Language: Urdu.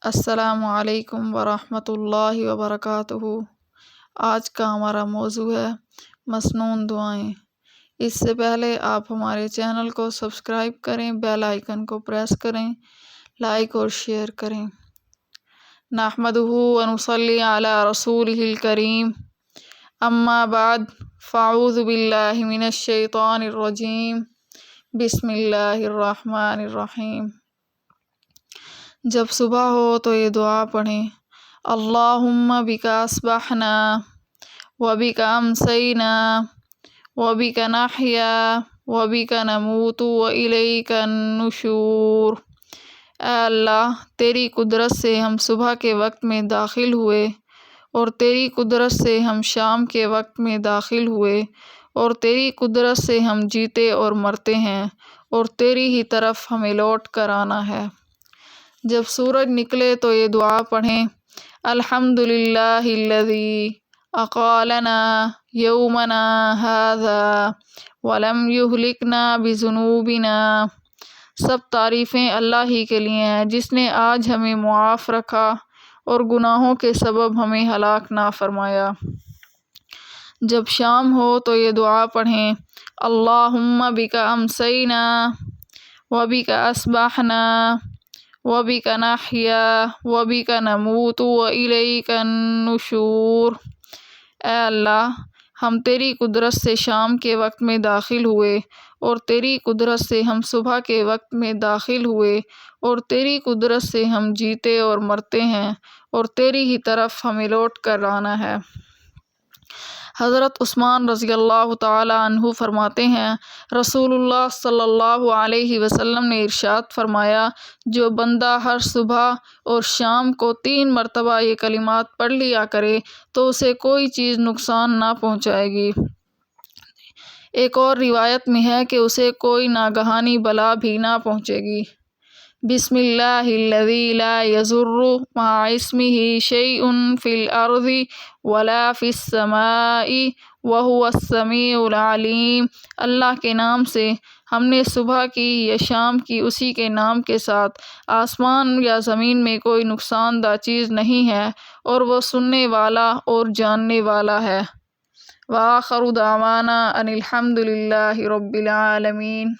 السلام علیکم ورحمۃ اللہ وبرکاتہ۔ آج کا ہمارا موضوع ہے مسنون دعائیں۔ اس سے پہلے آپ ہمارے چینل کو سبسکرائب کریں، بیل آئیکن کو پریس کریں، لائک اور شیئر کریں۔ نحمدہ ونصلی علی رسولہ الکریم، اما بعد فاعوذ باللہ من الشیطان الرجیم، بسم اللہ الرحمن الرحیم۔ جب صبح ہو تو یہ دعا پڑھیں: اللہم بک اصبحنا وبک امسینا وبک نحیا وبک نموت والیک النشور۔ اے اللہ، تیری قدرت سے ہم صبح کے وقت میں داخل ہوئے اور تیری قدرت سے ہم شام کے وقت میں داخل ہوئے اور تیری قدرت سے ہم جیتے اور مرتے ہیں اور تیری ہی طرف ہمیں لوٹ کر آنا ہے۔ جب سورج نکلے تو یہ دعا پڑھیں: الحمدللہ الذی اقالنا یومنا ھذا ولم یہلکنا بذنوبنا۔ سب تعریفیں اللہ ہی کے لیے ہیں جس نے آج ہمیں معاف رکھا اور گناہوں کے سبب ہمیں ہلاک نہ فرمایا۔ جب شام ہو تو یہ دعا پڑھیں: اللہم بک امسینا وبک اصبحنا وبک نحیا وبک نموت والیک النشور۔ اے اللہ، ہم تیری قدرت سے شام کے وقت میں داخل ہوئے اور تیری قدرت سے ہم صبح کے وقت میں داخل ہوئے اور تیری قدرت سے ہم جیتے اور مرتے ہیں اور تیری ہی طرف ہمیں لوٹ کر آنا ہے۔ حضرت عثمان رضی اللہ تعالیٰ عنہ فرماتے ہیں، رسول اللہ صلی اللہ علیہ وسلم نے ارشاد فرمایا، جو بندہ ہر صبح اور شام کو 3 مرتبہ یہ کلمات پڑھ لیا کرے تو اسے کوئی چیز نقصان نہ پہنچائے گی۔ ایک اور روایت میں ہے کہ اسے کوئی ناگہانی بلا بھی نہ پہنچے گی۔ بسم اللہ الذی لا یضر مع اسمہ شیء فی الارض ولا فی السماء وہو السمیع العلیم۔ اللہ کے نام سے، ہم نے صبح کی یا شام کی اسی کے نام کے ساتھ، آسمان یا زمین میں کوئی نقصان دہ چیز نہیں ہے اور وہ سننے والا اور جاننے والا ہے۔ وآخر دعوانا ان الحمد للہ رب العالمین۔